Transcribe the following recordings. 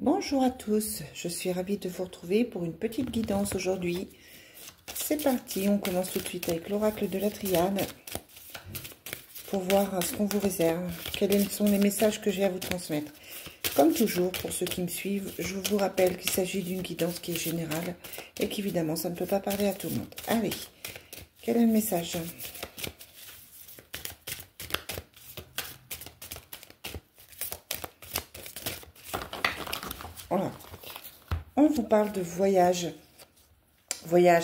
Bonjour à tous, je suis ravie de vous retrouver pour une petite guidance aujourd'hui. C'est parti, on commence tout de suite avec l'oracle de la triade pour voir ce qu'on vous réserve, quels sont les messages que j'ai à vous transmettre. Comme toujours, pour ceux qui me suivent, je vous rappelle qu'il s'agit d'une guidance qui est générale et qu'évidemment, ça ne peut pas parler à tout le monde. Allez, quel est le message ? Voilà. On vous parle de voyage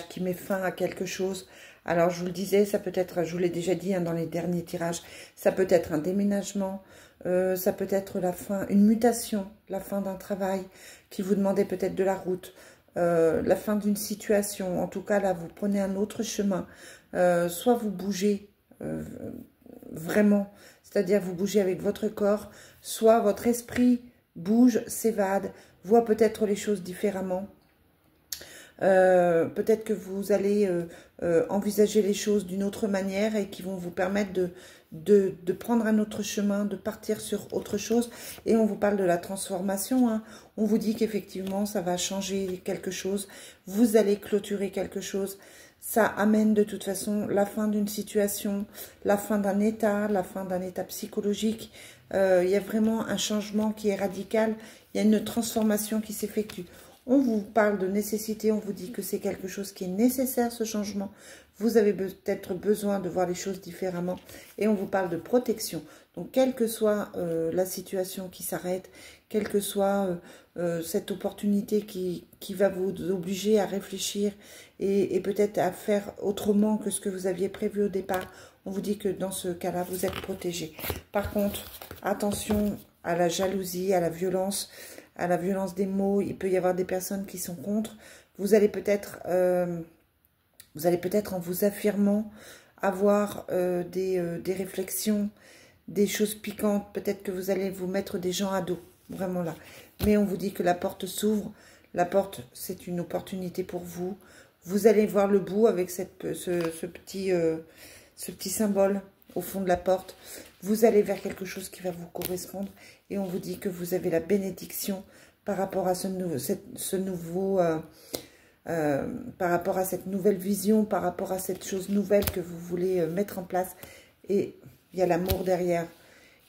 qui met fin à quelque chose. Alors, je vous le disais, ça peut être, je vous l'ai déjà dit dans les derniers tirages, ça peut être un déménagement, ça peut être la fin, une mutation, la fin d'un travail qui vous demandait peut-être de la route, la fin d'une situation. En tout cas, là, vous prenez un autre chemin. Soit vous bougez vraiment, c'est-à-dire vous bougez avec votre corps, soit votre esprit bouge, s'évade, voit peut-être les choses différemment. Peut-être que vous allez envisager les choses d'une autre manière et qui vont vous permettre de prendre un autre chemin, de partir sur autre chose. Et on vous parle de la transformation, hein. On vous dit qu'effectivement, ça va changer quelque chose. Vous allez clôturer quelque chose. Ça amène de toute façon la fin d'une situation, la fin d'un état psychologique. Il y a vraiment un changement qui est radical. Il y a une transformation qui s'effectue. On vous parle de nécessité, on vous dit que c'est quelque chose qui est nécessaire, ce changement. Vous avez peut-être besoin de voir les choses différemment. Et on vous parle de protection. Donc, quelle que soit la situation qui s'arrête, quelle que soit cette opportunité qui va vous obliger à réfléchir et peut-être à faire autrement que ce que vous aviez prévu au départ, on vous dit que dans ce cas-là, vous êtes protégé. Par contre, attention à la jalousie, à la violence des mots. Il peut y avoir des personnes qui sont contre. Vous allez peut-être en vous affirmant avoir des réflexions, des choses piquantes. Peut-être que vous allez vous mettre des gens à dos, vraiment là. Mais on vous dit que la porte s'ouvre. La porte, c'est une opportunité pour vous. Vous allez voir le bout avec ce petit symbole au fond de la porte. Vous allez vers quelque chose qui va vous correspondre et on vous dit que vous avez la bénédiction par rapport à par rapport à cette nouvelle vision, par rapport à cette chose nouvelle que vous voulez mettre en place. Et il y a l'amour derrière,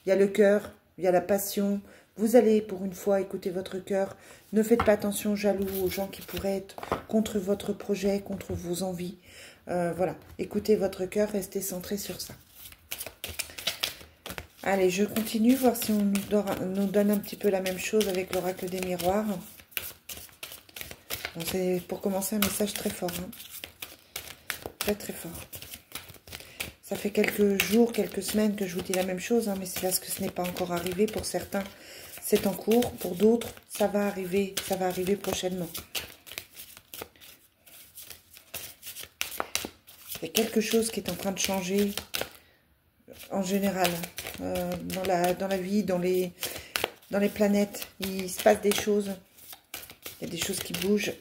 il y a le cœur, il y a la passion. Vous allez pour une fois écouter votre cœur. Ne faites pas attention aux jaloux, aux gens qui pourraient être contre votre projet, contre vos envies. Voilà, écoutez votre cœur, restez centré sur ça. Allez, je continue, voir si on nous donne un petit peu la même chose avec l'oracle des miroirs. Bon, c'est pour commencer un message très fort. Hein. Très très fort. Ça fait quelques jours, quelques semaines que je vous dis la même chose, hein, mais c'est parce que ce n'est pas encore arrivé. Pour certains, c'est en cours. Pour d'autres, ça va arriver prochainement. Il y a quelque chose qui est en train de changer en général. Dans la vie, dans les planètes, il se passe des choses. Il y a des choses qui bougent.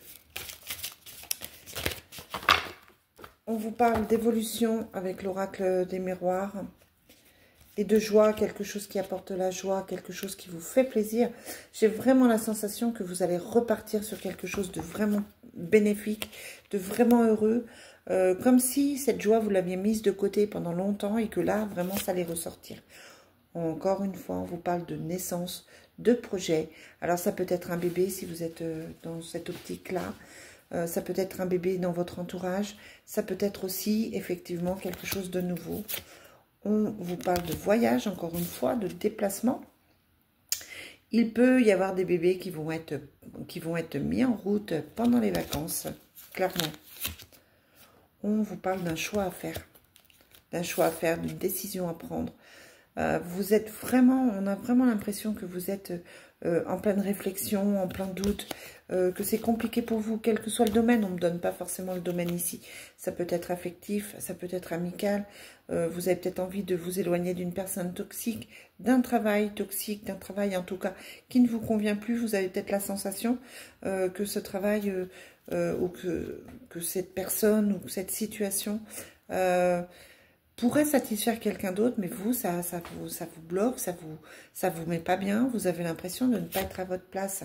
On vous parle d'évolution avec l'oracle des miroirs et de joie, quelque chose qui apporte la joie, quelque chose qui vous fait plaisir. J'ai vraiment la sensation que vous allez repartir sur quelque chose de vraiment bénéfique, de vraiment heureux, comme si cette joie, vous l'aviez mise de côté pendant longtemps et que là, vraiment, ça allait ressortir. Encore une fois, on vous parle de naissance, de projet. Alors, ça peut être un bébé si vous êtes dans cette optique-là. Ça peut être un bébé dans votre entourage. Ça peut être aussi, effectivement, quelque chose de nouveau. On vous parle de voyage, encore une fois, de déplacement. Il peut y avoir des bébés qui vont être mis en route pendant les vacances, clairement. On vous parle d'un choix à faire, d'une décision à prendre. Vous êtes vraiment, on a vraiment l'impression que vous êtes en pleine réflexion, en plein doute, que c'est compliqué pour vous, quel que soit le domaine. On ne me donne pas forcément le domaine ici. Ça peut être affectif, ça peut être amical. Vous avez peut-être envie de vous éloigner d'une personne toxique, d'un travail toxique, d'un travail en tout cas qui ne vous convient plus. Vous avez peut-être la sensation que ce travail ou que cette personne ou cette situation pourrait satisfaire quelqu'un d'autre, mais vous, ça vous bloque, ça vous met pas bien. Vous avez l'impression de ne pas être à votre place.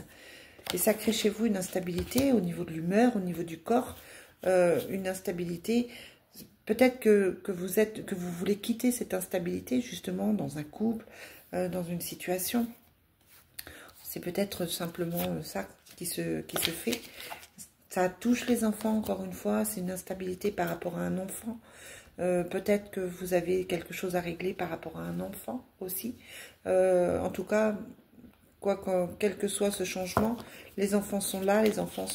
Et ça crée chez vous une instabilité au niveau de l'humeur, au niveau du corps, une instabilité. Peut-être que vous voulez quitter cette instabilité justement dans un couple, dans une situation. C'est peut-être simplement ça qui se fait. Ça touche les enfants, encore une fois, c'est une instabilité par rapport à un enfant. Peut-être que vous avez quelque chose à régler par rapport à un enfant aussi. En tout cas, quel que soit ce changement, les enfants sont là, les enfants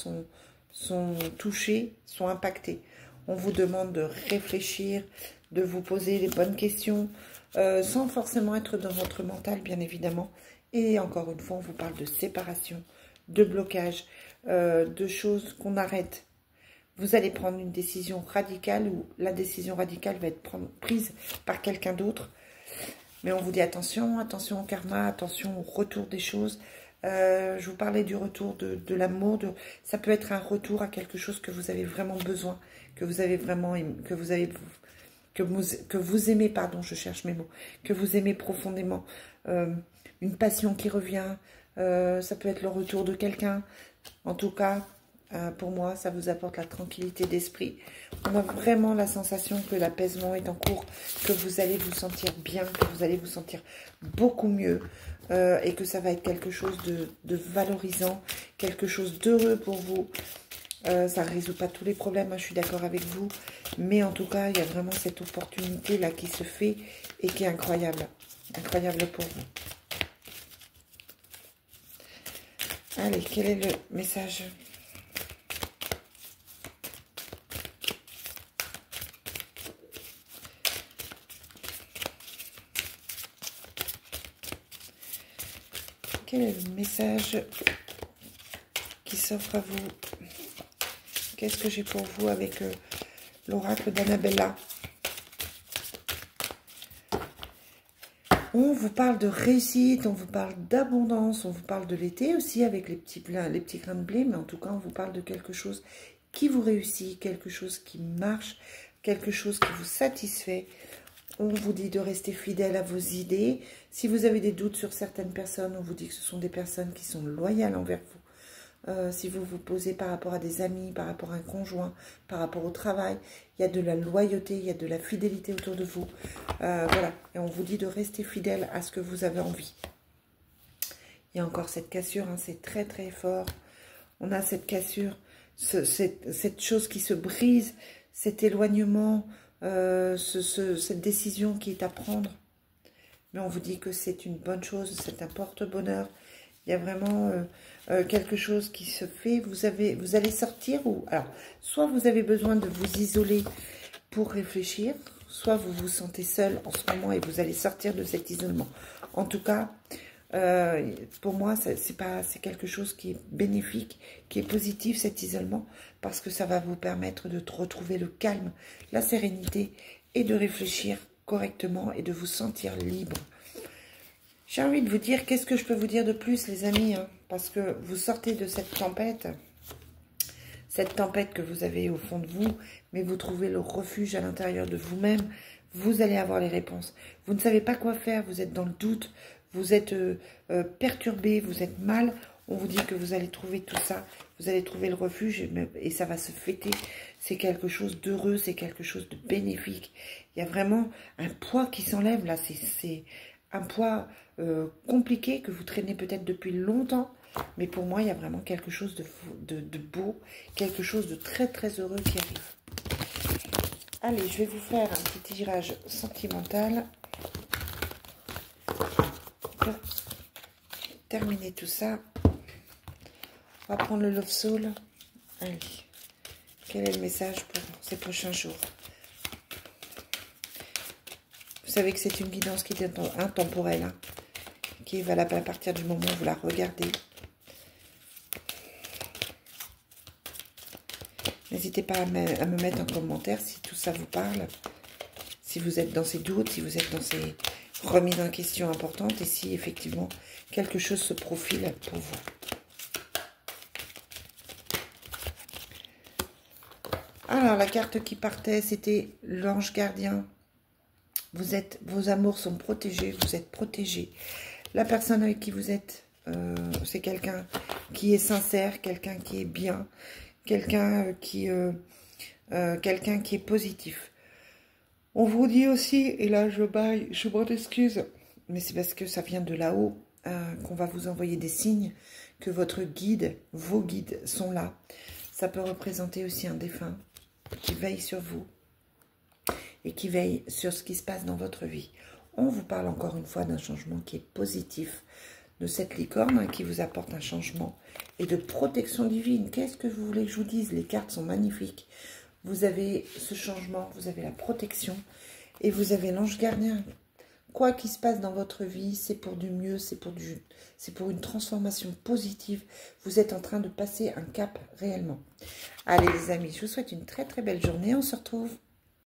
sont touchés, sont impactés. On vous demande de réfléchir, de vous poser les bonnes questions, sans forcément être dans votre mental, bien évidemment. Et encore une fois, on vous parle de séparation, de blocage, de choses qu'on arrête. Vous allez prendre une décision radicale ou la décision radicale va être prise par quelqu'un d'autre. Mais on vous dit attention, attention au karma, attention au retour des choses. Je vous parlais du retour de l'amour. Ça peut être un retour à quelque chose que vous avez vraiment besoin, que vous avez vraiment, que vous aimez, pardon, je cherche mes mots, que vous aimez profondément. Une passion qui revient. Ça peut être le retour de quelqu'un. En tout cas, pour moi, ça vous apporte la tranquillité d'esprit. On a vraiment la sensation que l'apaisement est en cours, que vous allez vous sentir bien, que vous allez vous sentir beaucoup mieux et que ça va être quelque chose de valorisant, quelque chose d'heureux pour vous. Ça ne résout pas tous les problèmes, hein, je suis d'accord avec vous, mais en tout cas, il y a vraiment cette opportunité-là qui se fait et qui est incroyable, incroyable pour vous. Allez, quel est le message ? Quel est le message qui s'offre à vous? Qu'est-ce que j'ai pour vous avec l'oracle d'Annabella? On vous parle de réussite, on vous parle d'abondance, on vous parle de l'été aussi avec les petits grains de blé, mais en tout cas, on vous parle de quelque chose qui vous réussit, quelque chose qui marche, quelque chose qui vous satisfait. On vous dit de rester fidèle à vos idées. Si vous avez des doutes sur certaines personnes, on vous dit que ce sont des personnes qui sont loyales envers vous. Si vous vous posez par rapport à des amis, par rapport à un conjoint, par rapport au travail, il y a de la loyauté, il y a de la fidélité autour de vous. Voilà, et on vous dit de rester fidèle à ce que vous avez envie. Il y a encore cette cassure, hein, c'est très très fort. On a cette cassure, cette chose qui se brise, cet éloignement, cette décision qui est à prendre. Mais on vous dit que c'est une bonne chose, c'est un porte-bonheur. Il y a vraiment quelque chose qui se fait. Vous allez sortir ou... Alors, soit vous avez besoin de vous isoler pour réfléchir, soit vous vous sentez seul en ce moment et vous allez sortir de cet isolement. En tout cas, pour moi, c'est quelque chose qui est bénéfique, qui est positif, cet isolement, parce que ça va vous permettre de retrouver le calme, la sérénité et de réfléchir correctement et de vous sentir libre. J'ai envie de vous dire, qu'est-ce que je peux vous dire de plus, les amis, hein, parce que vous sortez de cette tempête que vous avez au fond de vous, mais vous trouvez le refuge à l'intérieur de vous-même. Vous allez avoir les réponses. Vous ne savez pas quoi faire, vous êtes dans le doute, vous êtes perturbé, vous êtes mal. On vous dit que vous allez trouver tout ça, vous allez trouver le refuge et ça va se fêter. C'est quelque chose d'heureux, c'est quelque chose de bénéfique. Il y a vraiment un poids qui s'enlève là, c'est un poids compliqué que vous traînez peut-être depuis longtemps. Mais pour moi, il y a vraiment quelque chose de beau, quelque chose de très très heureux qui arrive. Allez, je vais vous faire un petit tirage sentimental pour terminer tout ça. On va prendre le Love Soul. Allez, quel est le message pour ces prochains jours? Vous savez que c'est une guidance qui est intemporelle, hein, qui est valable à partir du moment où vous la regardez. N'hésitez pas à me mettre en commentaire si tout ça vous parle, si vous êtes dans ces doutes, si vous êtes dans ces remises en question importantes et si effectivement quelque chose se profile pour vous. Alors, la carte qui partait, c'était l'ange gardien. Vos amours sont protégés, vous êtes protégés. La personne avec qui vous êtes, c'est quelqu'un qui est sincère, quelqu'un qui est bien, quelqu'un qui est positif. On vous dit aussi, et là je baille, je m'en excuse, mais c'est parce que ça vient de là-haut, qu'on va vous envoyer des signes, que votre guide, vos guides sont là. Ça peut représenter aussi un défunt qui veille sur vous et qui veille sur ce qui se passe dans votre vie. On vous parle encore une fois d'un changement qui est positif, de cette licorne qui vous apporte un changement et de protection divine. Qu'est-ce que vous voulez que je vous dise? Les cartes sont magnifiques. Vous avez ce changement, vous avez la protection et vous avez l'ange gardien. Quoi qu'il se passe dans votre vie, c'est pour du mieux, c'est pour une transformation positive. Vous êtes en train de passer un cap réellement. Allez les amis, je vous souhaite une très très belle journée. On se retrouve